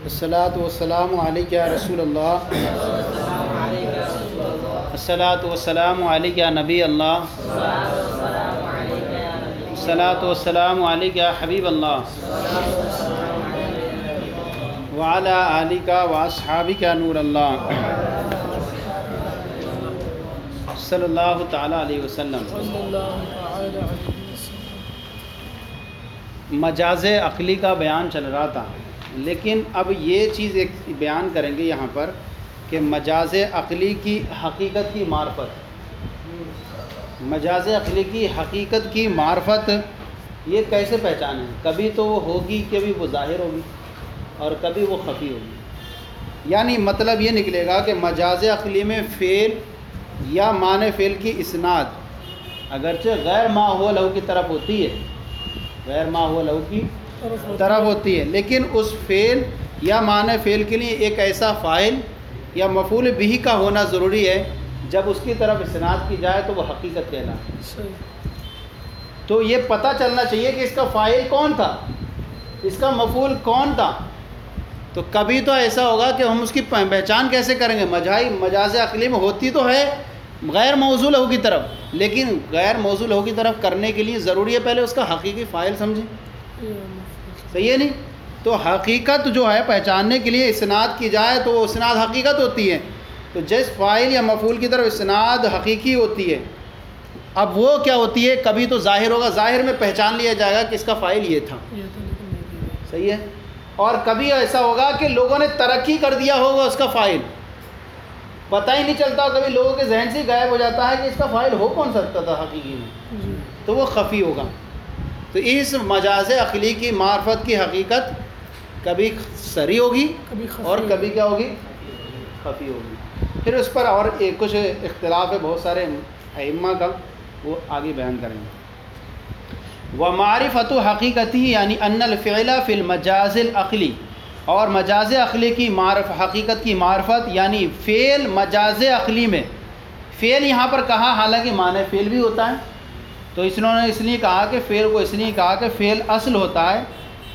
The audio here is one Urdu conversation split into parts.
الصلاۃ والسلام علیک یا رسول اللہ، الصلاۃ والسلام علیک یا نبی اللہ، الصلاۃ والسلام علیک یا حبیب اللہ، وعلی آلک واصحابک نور اللہ، صلی اللہ تعالی علیہ وسلم۔ مجاز عقلی کا بیان چل رہا تھا، لیکن اب یہ چیز ایک بیان کریں گے یہاں پر کہ مجاز عقلی کی حقیقت کی معرفت، مجاز عقلی کی حقیقت کی معرفت یہ کیسے پہچانیں؟ کبھی تو وہ ہوگی، کبھی وہ ظاہر ہوگی اور کبھی وہ خفی ہوگی۔ یعنی مطلب یہ نکلے گا کہ مجاز عقلی میں فعل یا معنی فعل کی اسناد اگرچہ غیر ما ہوا لہو کی طرف ہوتی ہے، غیر ما ہوا لہو کی طرف ہوتی ہے، لیکن اس فعل یا معنی فعل کے لیے ایک ایسا فاعل یا مفعول بہ کا ہونا ضروری ہے جب اس کی طرف اسناد کی جائے تو وہ حقیقت کہلاتا ہے۔ تو یہ پتہ چلنا چاہیے کہ اس کا فاعل کون تھا، اس کا مفعول کون تھا۔ تو کبھی تو ایسا ہوگا کہ ہم اس کی پہچان کیسے کریں گے؟ مجاز عقلی میں ہوتی تو ہے غیر موضوع لہو کی طرف، لیکن غیر موضوع لہو کی طرف کرنے کے لیے ضروری ہے پہلے اس کا حقیقی فاعل سمجھیں، صحیح ہے نہیں؟ تو حقیقت جو ہے پہچاننے کے لیے اسناد کی جائے تو وہ اسناد حقیقت ہوتی ہے۔ تو جس فاعل یا مفعول کی طرف اسناد حقیقی ہوتی ہے، اب وہ کیا ہوتی ہے؟ کبھی تو ظاہر ہوگا، ظاہر میں پہچان لیا جائے گا کہ اس کا فاعل یہ تھا، صحیح ہے۔ اور کبھی ایسا ہوگا کہ لوگوں نے ترقی کر دیا ہوگا اس کا فاعل، پتہ ہی نہیں چلتا، کبھی لوگوں کے ذہن سے غائب ہو جاتا ہے کہ اس کا فاعل ہو کون سکتا تھا حقیقی میں، تو وہ خفی ہوگا۔ تو اس مجاز عقلی کی معرفت کی حقیقت کبھی صریح ہوگی اور کبھی کیا ہوگی؟ خفی ہوگی۔ پھر اس پر اور کچھ اختلاف ہے بہت سارے ائمہ کا، وہ آگے بیان کریں گے۔ ومعرفت حقیقتی یعنی ان الفعل فی المجاز العقلی، اور مجاز عقلی کی حقیقت کی معرفت یعنی فعل مجاز عقلی میں، فعل یہاں پر کہا حالانکہ معنی فعل بھی ہوتا ہے، تو انہوں نے اس لیے کہا کہ فعل کو اس لیے کہا کہ فعل اصل ہوتا ہے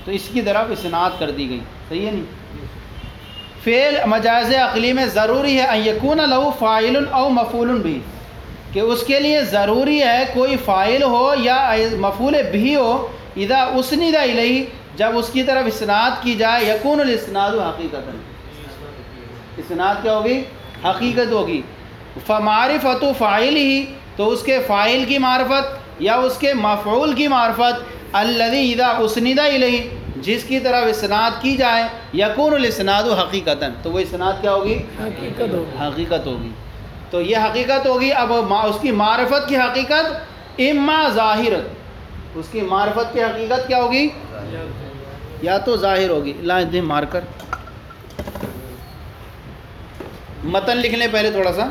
تو اس کی طرف اسناد کر دی گئی، صحیح ہے نہیں؟ فعل مجاز عقلی میں ضروری ہے ان یکون لہ فاعل او مفعول بھی، کہ اس کے لیے ضروری ہے کوئی فاعل ہو یا مفعول بھی ہو، اذا اسند الیہ، جب اس کی طرف اسناد کی جائے، یکون الاسناد حقیقتا، اسناد کیا ہوگی؟ حقیقت ہوگی۔ فمعرفت فاعلہ، تو اس کے فاعل کی معرفت یا اس کے مفعول کی معرفت، الذی اذا اسند الیہ، جس کی طرف اسناد کی جائے، یکون الاسناد حقیقتا، تو وہ اسناد کیا ہوگی؟ حقیقت ہوگی۔ تو یہ حقیقت ہوگی۔ اب اس کی معرفت کی حقیقت اما ظاہرت، اس کی معرفت کی حقیقت کیا ہوگی؟ یا تو ظاہر ہوگی۔ لا دیں مار کر متن لکھ لیں پہلے تھوڑا سا،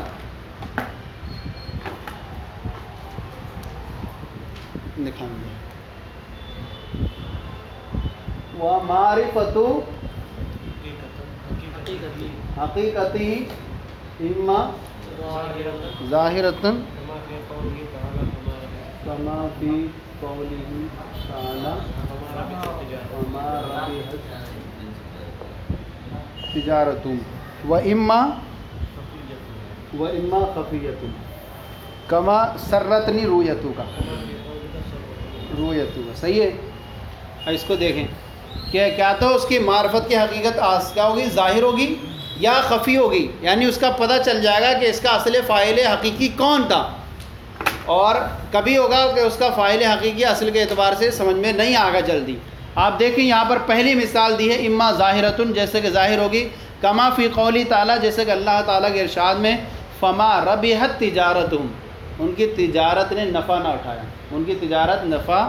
دکھائیں گے۔ ومعرفت حقیقتی اما ظاہرتاً کما فی قولہ تعالی وما ربحت تجارتہم واما خفیۃ کما سرتنی رویتک، صحیح ہے۔ اس کو دیکھیں کہ کیا تو اس کی معرفت کی حقیقت کیا ہوگی؟ ظاہر ہوگی یا خفی ہوگی، یعنی اس کا پتہ چل جائے گا کہ اس کا اصل فاعل حقیقی کون تھا۔ اور کبھی ہوگا کہ اس کا فاعل حقیقی اصل کے اعتبار سے سمجھ میں نہیں آگا جلدی۔ آپ دیکھیں یہاں پر پہلی مثال دی ہے اما ظاہرتن، جیسے کہ ظاہر ہوگی، کما فی قولی تعالیٰ، جیسے کہ اللہ تعالیٰ کے ارشاد میں فما ربحت تجارتہم، ان کی تجارت نے نفع نہ اٹھایا، ان کی تجارت نفع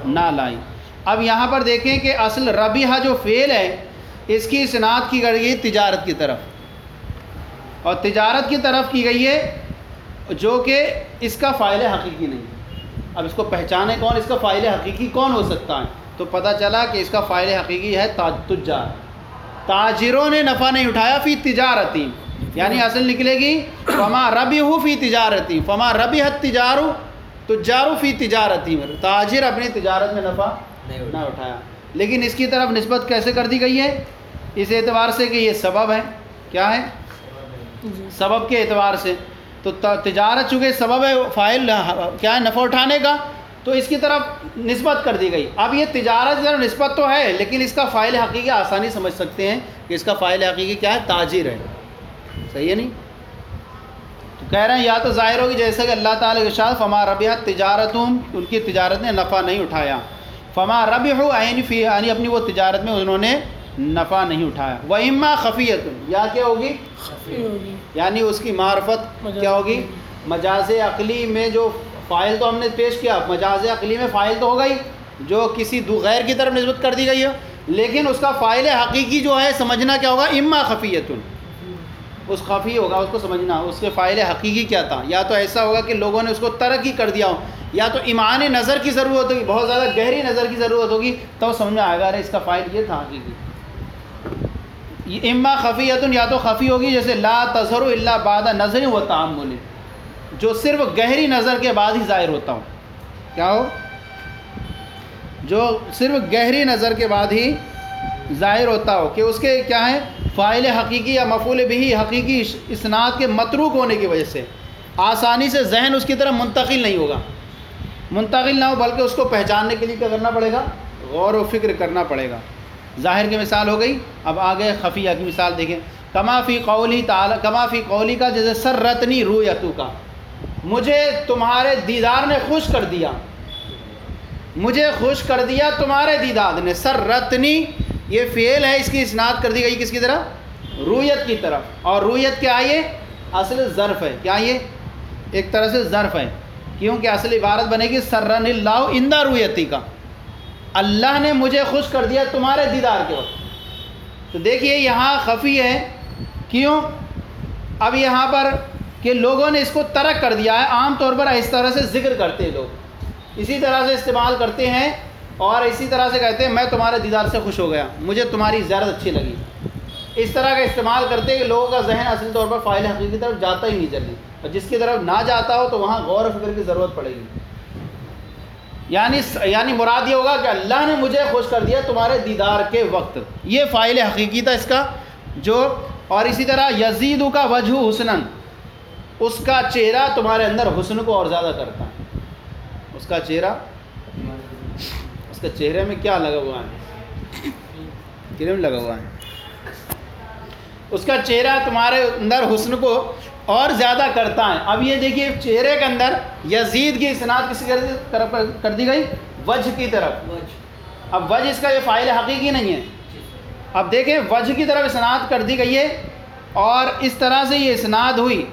نہ لائی۔ اب یہاں پر دیکھیں کہ اصل ربیحہ جو فعل ہے اس کی اسناد کی گئی تجارت کی طرف، اور تجارت کی طرف کی گئی ہے جو کہ اس کا فاعل حقیقی نہیں۔ اب اس کو پہچانے کون، اس کا فاعل حقیقی کون ہو سکتا ہے؟ تو پتہ چلا کہ اس کا فاعل حقیقی ہے تجار، تاجروں نے نفع نہیں اٹھایا فی تجارتی، یعنی اصل نکلے گی فما ربحوا فی تجارتی، فما ربحت تجار فی تجارتی، تاجر اپنی تجارت میں نفع نہ اٹھایا۔ لیکن اس کی طرف نسبت کیسے کر دی گئی ہے؟ اس اعتبار سے کہ یہ سبب ہے، کیا ہے؟ سبب کے اعتبار سے. تو تجارت چونکہ سبب ہے، فاعل کیا ہے؟ نفع اٹھانے کا، تو اس کی طرف نسبت کر دی گئی. اب یہ تجارت کی طرف نسبت تو ہے، لیکن اس کا فاعل حقیقی آسانی سمجھ سکتے ہیں کہ اس کا فاعل حقیقی کیا ہے؟ تاجر ہے. صحیح ہے نہیں؟ تو کہہ رہے ہیں یا تو ظاہر ہوگی جیسے کہ اللہ تعالیٰ کے ارشاد فما ربحت تجارتہم، ان کی تجارت نے نفع نہیں اٹھایا. فما ربحوا یعنی اپنی وہ تجارت میں انہوں نے نفع نہیں اٹھایا. وَإِمَّا خَفِيَّةٌ، یا کیا ہوگی؟ خفی ہوگی. یعنی اس کی معرفت کیا ہوگی؟ مجاز عقلی میں جو فاعل تو ہم نے پیش کیا، مجاز عقلی میں فاعل تو ہوگا ہی جو کسی غیر کی طرف نسبت کر دی گئی ہے، لیکن اس کا فاعل حقیقی جو ہے سمجھنا کیا ہوگا؟ اما خفیۃ، اس خفی ہوگا، اس کو سمجھنا اس کے فاعل حقیقی کیا تھا. یا تو ایسا ہوگا کہ لوگوں نے اس کو ترک ہی کر دیا ہو، یا تو ایمان نظر کی ضرورت ہوگی، بہت زیادہ گہری نظر کی ضرورت ہوگی، تو سمجھ میں آئے گا اس کا فاعل یہ تھا حقیقی. اما خفیۃ، یا تو خفی ہوگی جیسے لا تظہر الا بعد نظر و تأمل، جو صرف گہری نظر کے بعد ہی ظاہر ہوتا ہو. کیا ہو؟ جو صرف گہری نظر کے بعد ہی ظاہر ہوتا ہو، کہ اس کے کیا ہے؟ فاعل حقیقی یا مفعول بھی حقیقی اسناد کے متروک ہونے کی وجہ سے آسانی سے ذہن اس کی طرف منتقل نہیں ہوگا، منتقل نہ ہو، بلکہ اس کو پہچاننے کے لیے کیا کرنا پڑے گا؟ غور و فکر کرنا پڑے گا. ظاہر کی مثال ہو گئی. اب آگے خفیہ کی مثال دیکھیں. کما فی قولی تعالی، کما فی قولی کا جیسے سرتنی رؤیتو کا، مجھے تمہارے دیدار نے خوش کر دیا، مجھے خوش کر دیا تمہارے دیدار نے. سرتنی یہ فعل ہے، اس کی اسناد کر دی گئی کس کی طرف؟ رؤیت کی طرف. اور رؤیت کیا ہے؟ یہ اصل ظرف ہے. کیا یہ ایک طرح سے ظرف ہے، کیونکہ اصل عبارت بنے گی سرن اللہ عند رؤیتی کا، اللہ نے مجھے خوش کر دیا تمہارے دیدار کے وقت. تو دیکھیے یہاں خفی ہے، کیوں؟ اب یہاں پر کہ لوگوں نے اس کو ترک کر دیا ہے. عام طور پر اس طرح سے ذکر کرتے ہیں لوگ، اسی طرح سے استعمال کرتے ہیں، اور اسی طرح سے کہتے ہیں میں تمہارے دیدار سے خوش ہو گیا، مجھے تمہاری زیارت اچھی لگی. اس طرح کا استعمال کرتے ہیں کہ لوگوں کا ذہن اصل طور پر فاعل حقیقی کی طرف جاتا ہی نہیں جلدی، اور جس کی طرف نہ جاتا ہو تو وہاں غور و فکر کی ضرورت پڑے گی. یعنی مراد یہ ہوگا کہ اللہ نے مجھے خوش کر دیا تمہارے دیدار کے وقت، یہ فاعل حقیقی تھا اس کا جو. اور اسی طرح یزید کا وجہ حسنن، اس کا چہرہ تمہارے اندر حسن کو اور زیادہ کرتا ہے. اس کا چہرہ، اس کے چہرے میں کیا لگا ہوا ہے؟ کریم لگا ہوا ہے. اس کا چہرہ تمہارے اندر حسن کو اور زیادہ کرتا ہے. اب یہ دیکھیے چہرے کے اندر یزید کی اسناد کسی طرف کر دی گئی؟ وجہ کی طرف. اب وجہ اس کا یہ فاعل حقیقی نہیں ہے. اب دیکھیں وجہ کی طرف اسناد کر دی گئی ہے، اور اس طرح سے یہ اسناد ہوئی.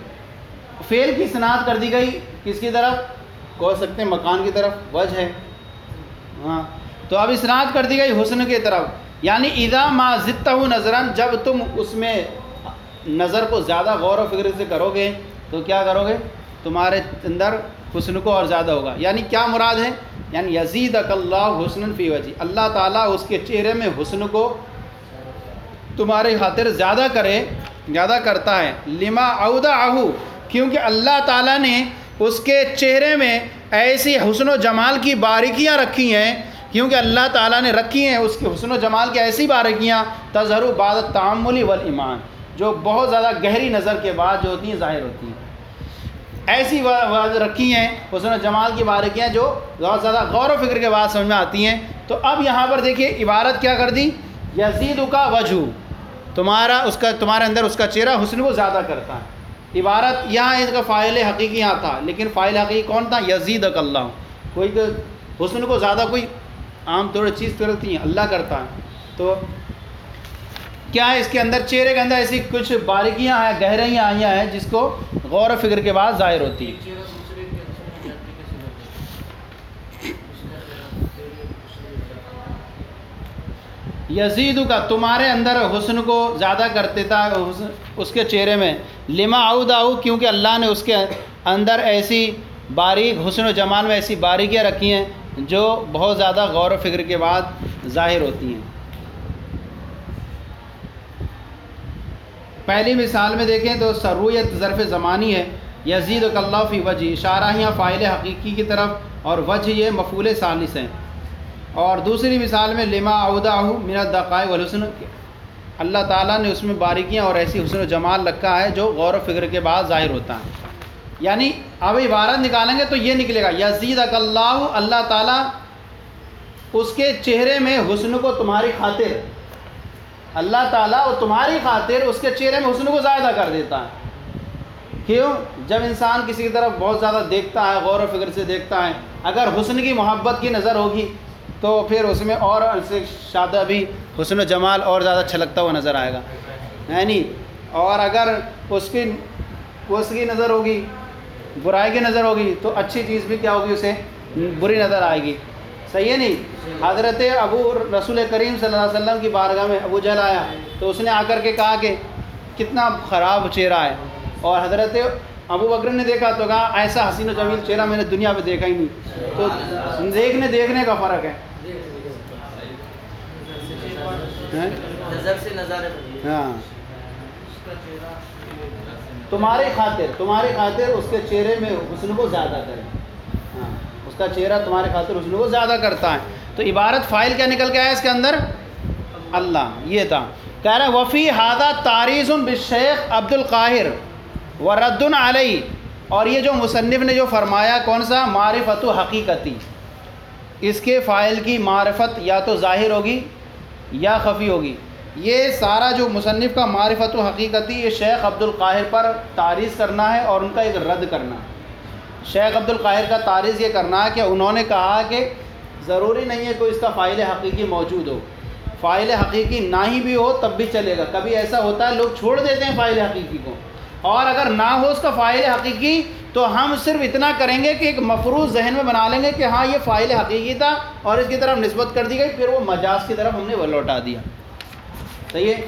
فعل کی اسناد کر دی گئی کس کی طرف؟ کہہ سکتے ہیں مکان کی طرف، وجہ ہے. ہاں تو اب اسناد کر دی گئی حسن کی طرف. یعنی اذا ما زدتہ نظرا، جب تم اس میں نظر کو زیادہ غور و فکر سے کرو گے تو کیا کرو گے؟ تمہارے اندر حسن کو اور زیادہ ہوگا. یعنی کیا مراد ہے؟ یعنی یزیدک اللہ حسنا فی وجہ، اللہ تعالیٰ اس کے چہرے میں حسن کو تمہاری خاطر زیادہ کرتا ہے. لما اودعہ، کیونکہ اللہ تعالیٰ نے اس کے چہرے میں ایسی حسن و جمال کی باریکیاں رکھی ہیں، کیونکہ اللہ تعالیٰ نے رکھی ہیں اس کے حسن و جمال کی ایسی باریکیاں تظہر بعد التأمل والایمان، جو بہت زیادہ گہری نظر کے بعد جو ہوتی ہیں ظاہر ہوتی ہیں. ایسی رکھی ہیں حسن و جمال کی باریکیاں جو بہت زیادہ غور و فکر کے بعد سمجھ میں آتی ہیں. تو اب یہاں پر دیکھیے عبارت کیا کر دی؟ یزید کا وجہ، تمہارے اندر اس کا چہرہ حسن کو زیادہ کرتا ہے. عبارت یہاں اس کا فاعل حقیقی یہاں تھا، لیکن فاعل حقیقی کون تھا؟ یزیدک اللہ. کوئی حسن کو زیادہ کوئی عام طور چیز کرتی ہیں، اللہ کرتا ہے. تو کیا ہے اس کے اندر؟ چہرے کے اندر ایسی کچھ باریکیاں ہیں، گہرائیاں آئیاں ہیں جس کو غور و فکر کے بعد ظاہر ہوتی ہیں. یزید کا تمہارے اندر حسن کو زیادہ کرتے تھا اس کے چہرے میں. لما اودعہ، کیونکہ اللہ نے اس کے اندر ایسی باریک حسن و جمال میں ایسی باریکیاں رکھی ہیں جو بہت زیادہ غور و فکر کے بعد ظاہر ہوتی ہیں. پہلی مثال میں دیکھیں تو سرویت ظرف زمانی ہے. یزیدک اللہ فی وجہ، اشارہ یہاں فاعل حقیقی کی طرف، اور وجہ یہ مفعول ثالث ہیں. اور دوسری مثال میں لما اودعہ من الدقائق والحسن، اللہ تعالیٰ نے اس میں باریکیاں اور ایسی حسن و جمال رکھا ہے جو غور و فکر کے بعد ظاہر ہوتا ہے. یعنی اب عبارت نکالیں گے تو یہ نکلے گا یزیدک اللہ، اللہ تعالیٰ اس کے چہرے میں حسن کو تمہاری خاطر، اللہ تعالیٰ اور تمہاری خاطر اس کے چہرے میں حسن کو زیادہ کر دیتا ہے. کیوں؟ جب انسان کسی کی طرف بہت زیادہ دیکھتا ہے، غور و فکر سے دیکھتا ہے، اگر حسن کی محبت کی نظر ہوگی تو پھر اس میں اور سے شادہ بھی حسن و جمال اور زیادہ چھلکتا ہوا نظر آئے گا، ہے نہیں؟ اور اگر اس کی نظر ہوگی، برائی کی نظر ہوگی، تو اچھی چیز بھی کیا ہوگی، اسے بری نظر آئے گی. صحیح ہے نہیں؟ حضرت رسول کریم صلی اللہ علیہ وسلم کی بارگاہ میں ابو جہل آیا تو اس نے آ کر کے کہا کہ کتنا خراب چہرہ ہے، اور حضرت ابو بکر نے دیکھا تو کہا ایسا حسین و جمیل چہرہ میں نے دنیا میں دیکھا ہی نہیں. تو دیکھنے کا فرق ہے. ہاں، تمہاری خاطر اس کے چہرے میں حسن کو زیادہ کرے. ہاں، اس کا چہرہ تمہارے خاطر حسن کو زیادہ کرتا ہے. تو عبارت فاعل کیا نکل کے آیا اس کے اندر؟ اللہ. یہ تھا کہہ رہا ہے وفی ہذا تعریض بالشیخ عبد القاہر ورد علیہ. اور یہ جو مصنف نے جو فرمایا کون سا؟ معرفت و حقیقتی، اس کے فاعل کی معرفت یا تو ظاہر ہوگی یا خفی ہوگی. یہ سارا جو مصنف کا معرفت و حقیقتی، یہ شیخ عبد القاہر پر تعریض کرنا ہے اور ان کا ایک رد کرنا ہے. شیخ عبد القاہر کا تعریض یہ کرنا ہے کہ انہوں نے کہا کہ ضروری نہیں ہے کوئی اس کا فاعل حقیقی موجود ہو، فاعل حقیقی نہ ہی بھی ہو تب بھی چلے گا. کبھی ایسا ہوتا ہے لوگ چھوڑ دیتے ہیں فاعل حقیقی کو، اور اگر نہ ہو اس کا فاعل حقیقی تو ہم صرف اتنا کریں گے کہ ایک مفروض ذہن میں بنا لیں گے کہ ہاں یہ فاعل حقیقی تھا اور اس کی طرف نسبت کر دی گئی، پھر وہ مجاز کی طرف ہم نے وہ لوٹا دیا. صحیح ہے؟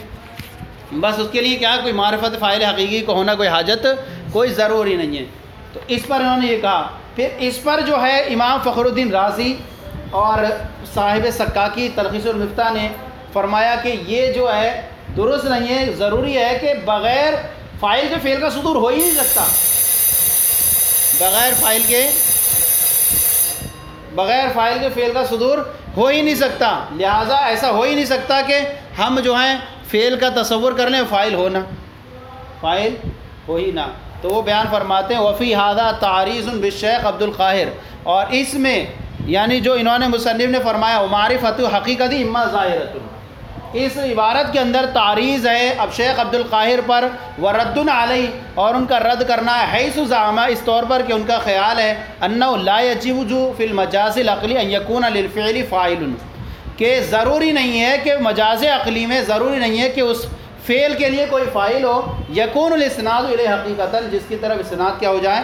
بس اس کے لیے کیا کوئی معرفت فاعل حقیقی کو ہونا کوئی حاجت کوئی ضروری نہیں ہے. تو اس پر انہوں نے یہ کہا. پھر اس پر جو ہے امام فخر الدین رازی اور صاحب سکاکی تلخیص المفتاح نے فرمایا کہ یہ جو ہے درست نہیں ہے، ضروری ہے کہ بغیر فاعل کے فعل کا صدور ہو ہی نہیں سکتا، بغیر فاعل کے فعل کا صدور ہو ہی نہیں سکتا. لہٰذا ایسا ہو ہی نہیں سکتا کہ ہم جو ہیں فعل کا تصور کر لیں فاعل ہو ہی نہ. تو وہ بیان فرماتے ہیں وفی ھذا تعریض بالشیخ عبد القاہر. اور اس میں یعنی جو انہوں نے مصنف نے فرمایا معرفت حقیقتی اما ظاہرۃ، اس عبارت کے اندر تعریض ہے اب شیخ عبد القاہر پر، ورد علیہ، اور ان کا رد کرنا ہے حیث زعما، اس طور پر کہ ان کا خیال ہے انہ لا یجوز فی المجاز العقلی ان یکون للفعل فاعل، کہ ضروری نہیں ہے کہ مجاز عقلی میں ضروری نہیں ہے کہ اس فعل کے لیے کوئی فاعل ہو. یکون الاسناد الیہ حقیقتاً، جس کی طرف اسناد کیا ہو جائے؟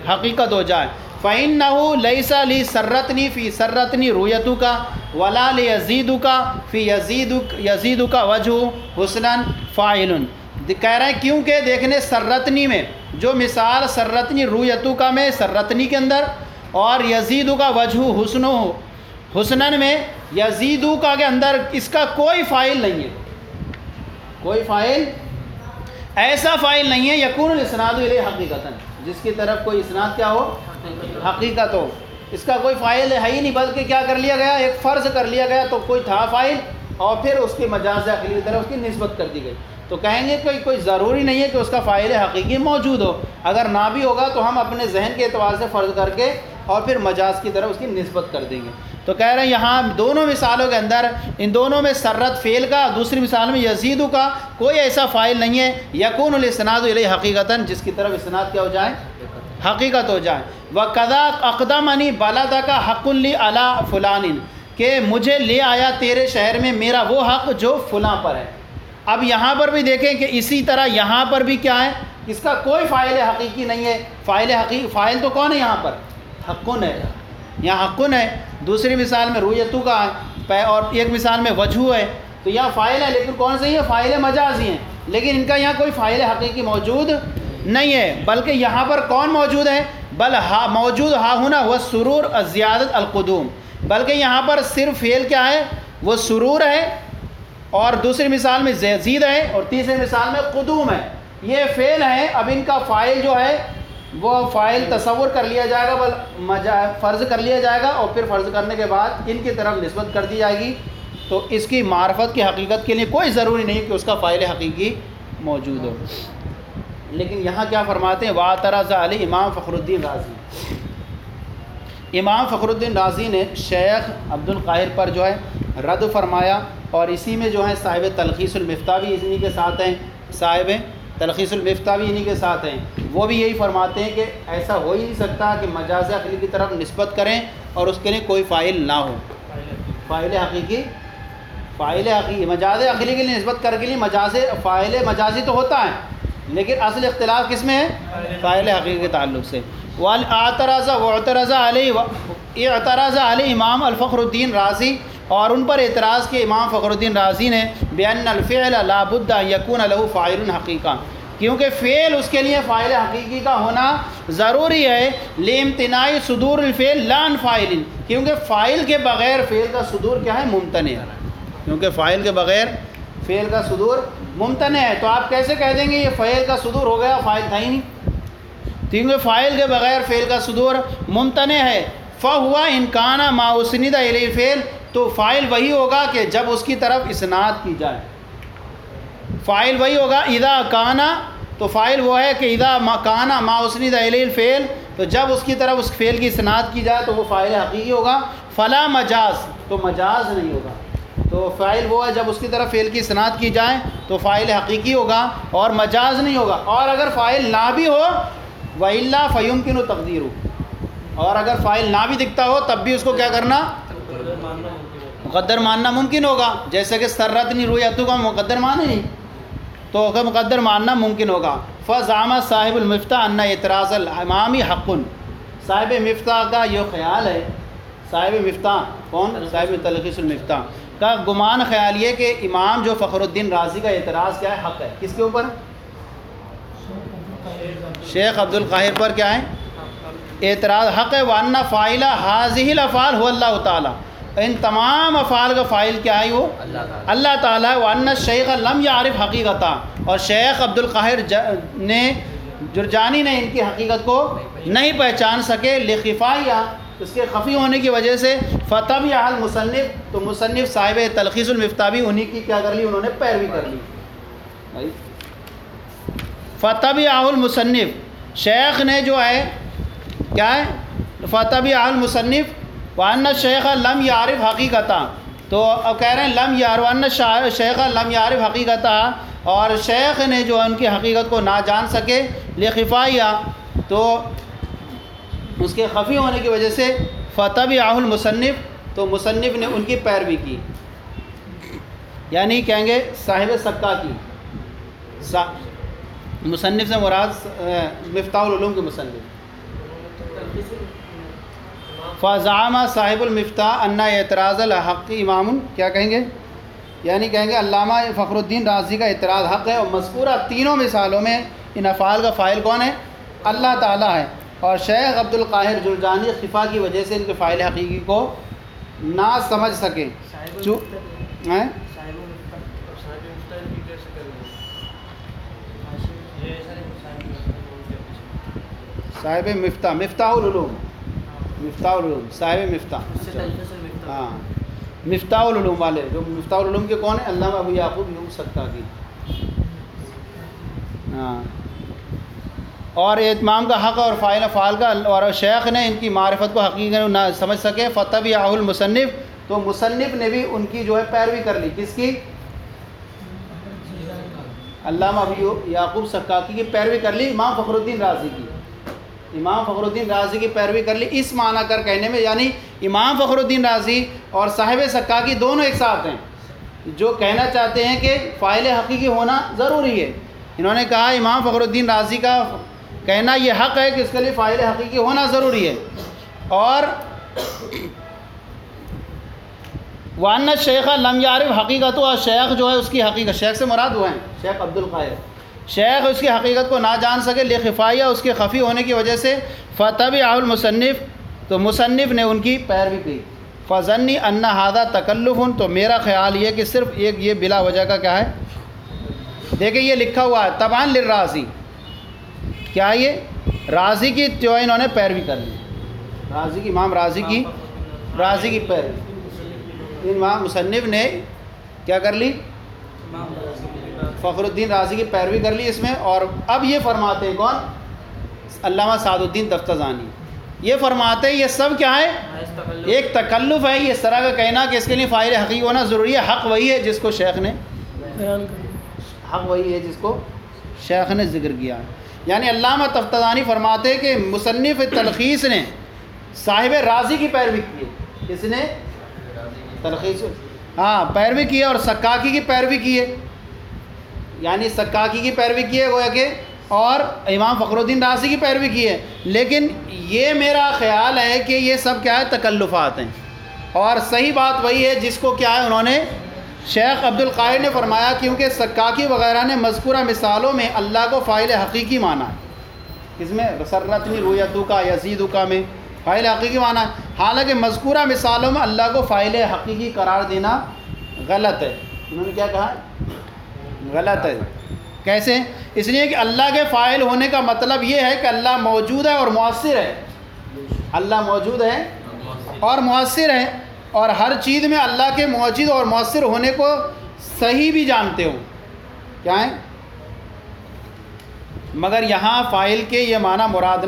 حقیقت ہو جائے. فإنه ليس لسرتني في سرتني رؤيتك ولا ليزيدك في يزيدك وجه حسنا فاعل. کہہ رہے ہیں کیونکہ دیکھنے سرتنی میں جو مثال سرتنی رؤیتک میں سرتنی کے اندر اور یزیدک وجہ حسنن میں یزیدک کے اندر اس کا کوئی فاعل نہیں ہے، کوئی فاعل ایسا فاعل نہیں ہے یکون الاسناد الیہ حقیقتاً، جس کی طرف کوئی اسناد کیا ہو؟ حقیقت ہو. اس کا کوئی فاعل ہے ہی نہیں، بلکہ کیا کر لیا گیا؟ ایک فرض کر لیا گیا. تو کوئی تھا فاعل اور پھر اس کی مجاز عقلی کی طرف اس کی نسبت کر دی گئی. تو کہیں گے کہ کوئی ضروری نہیں ہے کہ اس کا فاعل حقیقی موجود ہو، اگر نہ بھی ہوگا تو ہم اپنے ذہن کے اعتبار سے فرض کر کے اور پھر مجاز کی طرف اس کی نسبت کر دیں گے. تو کہہ رہے ہیں یہاں دونوں مثالوں کے اندر، ان دونوں میں سرت فعل کا، دوسری مثال میں یزیدو کا کوئی ایسا فاعل نہیں ہے یکون الاسناد الیہ حقیقتاً، جس کی طرف اسناد کیا ہو جائے؟ حقیقت ہو جائے. وَقَذَا أَقْدَمَنِي بَلَدَكَ حَقٌّ لِّي عَلَىٰ فُلَانٍ، کہ مجھے لے آیا تیرے شہر میں میرا وہ حق جو فلاں پر ہے. اب یہاں پر بھی دیکھیں کہ اسی طرح یہاں پر بھی کیا ہے؟ اس کا کوئی فاعل حقیقی نہیں ہے. فاعل تو کون ہے یہاں پر؟ حقٌ ہے، یہاں حقٌ ہے. دوسری مثال میں رؤیتو کا ہے اور ایک مثال میں وجہ ہے. تو یہاں فاعل ہے لیکن کون سے ہی ہے؟ فاعل مجازی ہیں، لیکن ان کا یہاں کوئی فاعل حقیقی موجود نہیں ہے. بلکہ یہاں پر کون موجود ہے؟ بل موجود ہا ہونا وہ سرور الزیادت القدوم، بلکہ یہاں پر صرف فعل کیا ہے؟ وہ سرور ہے، اور دوسری مثال میں زید ہے، اور تیسری مثال میں قدوم ہے. یہ فعل ہے. اب ان کا فاعل جو ہے وہ فاعل تصور کر لیا جائے گا، بل فرض کر لیا جائے گا، اور پھر فرض کرنے کے بعد ان کی طرف نسبت کر دی جائے گی. تو اس کی معرفت کی حقیقت کے لیے کوئی ضروری نہیں کہ اس کا فاعل حقیقی موجود ہو۔ لیکن یہاں کیا فرماتے ہیں، واعترض علی امام فخر الدین رازی، امام فخر الدین رازی نے شیخ عبد القاہر پر جو ہے رد فرمایا، اور اسی میں جو ہے صاحب تلخیص المفتاح بھی انہی کے ساتھ ہیں، صاحب تلخیص المفتاح بھی انہی کے ساتھ ہیں، وہ بھی یہی فرماتے ہیں کہ ایسا ہو ہی نہیں سکتا کہ مجاز عقلی کی طرف نسبت کریں اور اس کے لیے کوئی فاعل نہ ہو، فاعل حقیقی مجاز عقلی کے لیے نسبت کر کے لیے فاعل مجازی تو ہوتا ہے، لیکن اصل اختلاف کس میں ہے، فاعل حقیقی کے تعلق سے۔ واعترض علی امام الفخر الدین رازی، اور ان پر اعتراض کیا امام فخر الدین رازی نے، بأن الفعل لا بد ان یکون له فاعل حقیقہ، کیونکہ فعل اس کے لیے فاعل حقیقی کا ہونا ضروری ہے، لامتناع صدور الفعل لا عن فاعل، کیونکہ فاعل کے بغیر فعل کا صدور کیا ہے، ممتنع ہے، کیونکہ فاعل کے بغیر فعل کا صدور ممتنع ہے۔ تو آپ کیسے کہہ دیں گے یہ فعل کا صدور ہو گیا، فاعل تھا ہی نہیں، کیونکہ فاعل کے بغیر فعل کا صدور ممتنع ہے۔ فہو ان کان ما اسند الی الفعل، تو فاعل وہی ہوگا کہ جب اس کی طرف اسناد کی جائے، فاعل وہی ہوگا اذا کانا، تو فاعل وہ ہے کہ اذا کانا ما اسند الی الفعل، تو جب اس کی طرف اس فعل کی اسناد کی جائے تو وہ فاعل حقیقی ہوگا، فلا مجاز، تو مجاز نہیں ہوگا، تو فاعل وہ ہے جب اس کی طرف فعل کی اسناد کی جائے تو فاعل حقیقی ہوگا اور مجاز نہیں ہوگا۔ اور اگر فاعل نہ بھی ہو وَإِلَّا فَيُمْكِنُ تَقْدِيرُ، اور اگر فاعل نہ بھی دکھتا ہو تب بھی اس کو کیا کرنا، مقدر ماننا ممکن ہوگا، جیسے کہ سرتنی رؤیتک کا مقدر مانے نہیں، تو اگر مقدر ماننا ممکن ہوگا۔ فزعم صاحب المفتاح ان اعتراض الامام حق، صاحب مفتاح کا یہ خیال ہے، صاحب مفتاح کون، صاحب تلخیص المفتاح کا گمان خیال یہ کہ امام جو فخر الدین رازی کا اعتراض کیا ہے، حق ہے، کس کے اوپر، شیخ عبد القاہر پر کیا ہے اعتراض، حق ہے۔ وَأَنَّ فَاعِلَ هَذِهِ الْأَفْعَالِ هُوَ اللَّهُ تعالیٰ، ان تمام افعال کا فاعل کیا ہے، وہ اللہ تعالیٰ ہے۔ وَأَنَّ الشَّيْخَ لَمْ يَعْرِفْ حَقِيقَتَهَا، اور شیخ عبد القاہر نے جرجانی نے ان کی حقیقت کو نہیں پہچان سکے، لِخِفَائِهَا، اس کے خفی ہونے کی وجہ سے، فَتَبِعَ الْمُصَنِّف، تو مصنف صاحب تلخیص المفتاح بھی انہی کی کیا کر لی، انہوں نے پیروی کر لی۔ فَتَبِعَهُ الْمُصَنِّف، شیخ نے جو ہے کیا ہے، فَتَبِعَهُ الْمُصَنِّف وَأَنَّ الشَّيْخَ لَمْ يَعْرِفْ حَقِيقَتَهَا، تو اب کہہ رہے ہیں لم یعرف، وَأَنَّ الشَّيْخَ لَمْ يَعْرِفْ حَقِيقَتَهَا، اور شیخ نے جو ان کی حقیقت کو نہ جان سکے، لِخِفَائِهَا، تو اس کے خفی ہونے کی وجہ سے، فَتَبِعَهُ الْمُصَنِّف، تو مصنف نے ان کی پیروی کی، یعنی کہیں گے صاحب سکہ کی، مصنف سے مراد مفتاح العلوم کے مصنف۔ فزعم صاحب المفتاح ان اعتراض الحق امام، کیا کہیں گے، یعنی کہیں گے علامہ فخر الدین رازی کا اعتراض حق ہے، اور مذکورہ تینوں مثالوں میں ان افعال کا فاعل کون ہے، اللہ تعالیٰ ہے، اور شیخ عبد القاہر جرجانی خفا کی وجہ سے ان کے فاعل حقیقی کو نہ سمجھ سکے، صاحب مفتاح، مفتاح العلوم، مفتاح العلوم، صاحب مفتاح، ہاں مفتاح العلوم والے، جو مفتاح العلوم کے کون ہیں، علامہ ابو یعقوب یوسف سکہ کی، ہاں، اور اتمام کا حق اور فاعل افعال کا، اور شیخ نے ان کی معرفت کو حقیقت نہ سمجھ سکے، فتبعہ المصنف، تو مصنف نے بھی ان کی جو ہے پیروی کر لی، کس کی، علامہ ابو یعقوب سکاکی کی پیروی کر لی، امام فخر الدین رازی کی، امام فخر الدین رازی کی پیروی کر لی، اس معنی کر کہنے میں، یعنی امام فخر الدین رازی اور صاحب سکاکی دونوں ایک ساتھ ہیں، جو کہنا چاہتے ہیں کہ فاعل حقیقی ہونا ضروری ہے۔ انہوں نے کہا امام فخر الدین رازی کا کہنا یہ حق ہے کہ اس کے لیے فاعل حقیقی ہونا ضروری ہے، اور وَأَنَّ الشَّيْخَ لَمْ يَعْرِفْ حَقِيقَتَهُ، اور شیخ جو ہے اس کی حقیقت، شیخ سے مراد ہوئے ہیں شیخ عبد القاہر، شیخ اس کی حقیقت کو نہ جان سکے، لِخِفَائِهَا، اس کے خفی ہونے کی وجہ سے، فَتَبِعَهُ الْمُصَنِّف، تو مصنف نے ان کی پیروی کی، فَظَنِّي أَنَّ هَذَا تَكَلُّفٌ، تو میرا خیال یہ کہ صرف ایک یہ بلا وجہ کا کیا ہے، دیکھیں یہ لکھا ہوا ہے طبعاً للرازی، کیا یہ رازی کی جو ہے انہوں نے پیروی کر لی، رازی کی، امام رازی کی پیروی، امام مصنف نے کیا کر لی؟ فخر الدین رازی کی پیروی کر لی اس میں. اور اب یہ فرماتے ہیں کون؟ علامہ سعد الدین دفتزانی. یہ فرماتے ہیں یہ سب کیا ہے؟ ایک تکلف ہے. یہ اس طرح کا کہنا کہ اس کے لیے فاعل حقیقی ہونا ضروری ہے. حق وہی ہے جس کو شیخ نے حق وہی ہے جس کو شیخ نے ذکر کیا ہے. یعنی علامہ تفتزانی فرماتے ہیں کہ مصنف تلخیص نے صاحب رازی کی پیروی کی ہے. اس نے تلخیص پیروی کی ہے اور سکاکی کی پیروی کی ہے. یعنی سکاکی کی پیروی کی ہے گویا کہ اور امام فخر الدین رازی کی پیروی کی ہے. لیکن یہ میرا خیال ہے کہ یہ سب کیا ہے؟ تکلفات ہیں. اور صحیح بات وہی ہے جس کو کیا ہے انہوں نے شیخ عبد القاہر نے فرمایا، کیونکہ سکاکی وغیرہ نے مذکورہ مثالوں میں اللہ کو فاعل حقیقی مانا ہے. اس میں سرتنی رویتو کا یزیدو کا میں فاعل حقیقی مانا ہے. حالانکہ مذکورہ مثالوں میں اللہ کو فاعل حقیقی قرار دینا غلط ہے. انہوں نے کیا کہا؟ غلط ہے. کیسے؟ اس لیے کہ اللہ کے فاعل ہونے کا مطلب یہ ہے کہ اللہ موجود ہے اور مؤثر ہے. اللہ موجود ہے اور مؤثر ہے، اور ہر چیز میں اللہ کے موجود اور مؤثر ہونے کو صحیح بھی جانتے ہوں. کیا ہے؟ مگر یہاں فاعل کے یہ معنی مراد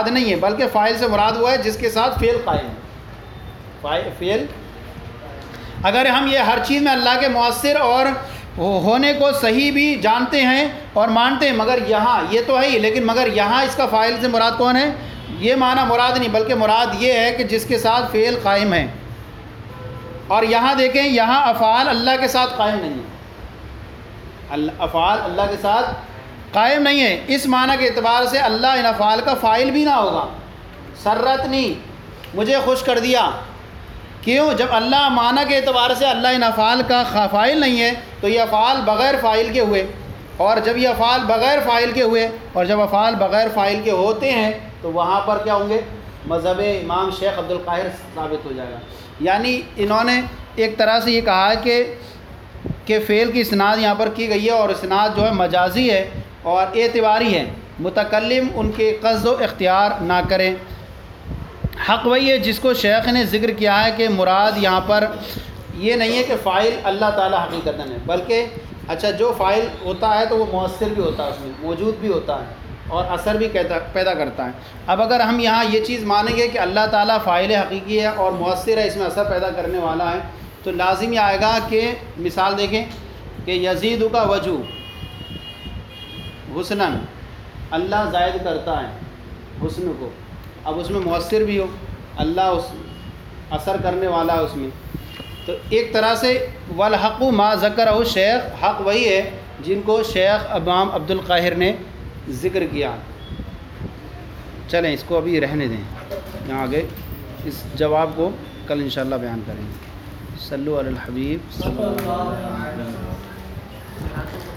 نہیں ہے، بلکہ فاعل سے مراد ہوا ہے جس کے ساتھ فعل قائم ہے. فعل اگر ہم یہ ہر چیز میں اللہ کے مؤثر اور ہونے کو صحیح بھی جانتے ہیں اور مانتے ہیں، مگر یہاں یہ تو ہے ہی، لیکن مگر یہاں اس کا فاعل سے مراد کون ہے؟ یہ معنی مراد نہیں، بلکہ مراد یہ ہے کہ جس کے ساتھ فعل قائم ہے. اور یہاں دیکھیں، یہاں افعال اللہ کے ساتھ قائم نہیں ہے. افعال اللہ کے ساتھ قائم نہیں ہے. اس معنی کے اعتبار سے اللہ ان افعال کا فاعل بھی نہ ہوگا. سرتنی، مجھے خوش کر دیا. کیوں؟ جب اللہ معنی کے اعتبار سے اللہ ان افعال کا فاعل نہیں ہے تو یہ افعال بغیر فاعل کے ہوئے. اور جب یہ افعال بغیر فاعل کے ہوئے اور جب افعال بغیر فاعل کے ہوتے ہیں تو وہاں پر کیا ہوں گے؟ مذہب امام شیخ عبد القاہر ثابت ہو جائے گا. یعنی انہوں نے ایک طرح سے یہ کہا ہے کہ فعل کی اسناد یہاں پر کی گئی ہے اور اسناد جو ہے مجازی ہے اور اعتباری ہے. متکلم ان کے قصد و اختیار نہ کریں. حق وہی ہے جس کو شیخ نے ذکر کیا ہے کہ مراد یہاں پر یہ نہیں ہے کہ فاعل اللہ تعالی حقیقتاً ہے، بلکہ جو فاعل ہوتا ہے تو وہ مؤثر بھی ہوتا ہے، اس میں موجود بھی ہوتا ہے اور اثر بھی پیدا کرتا ہے. اب اگر ہم یہاں یہ چیز مانیں گے کہ اللہ تعالیٰ فاعل حقیقی ہے اور مؤثر ہے، اس میں اثر پیدا کرنے والا ہے، تو لازم یہ آئے گا کہ مثال دیکھیں کہ یزید کا وجو حسناً، اللہ زائد کرتا ہے حسن کو. اب اس میں مؤثر بھی ہو، اللہ اس اثر کرنے والا ہے اس میں. تو ایک طرح سے والحق ما ذکرہ شیخ، حق وہی ہے جن کو شیخ امام عبد القاہر نے ذکر کیا. چلیں اس کو ابھی رہنے دیں، یہاں آگے اس جواب کو کل انشاءاللہ بیان کریں گے. صلو علی الحبیب صلی اللہ علیہ وسلم.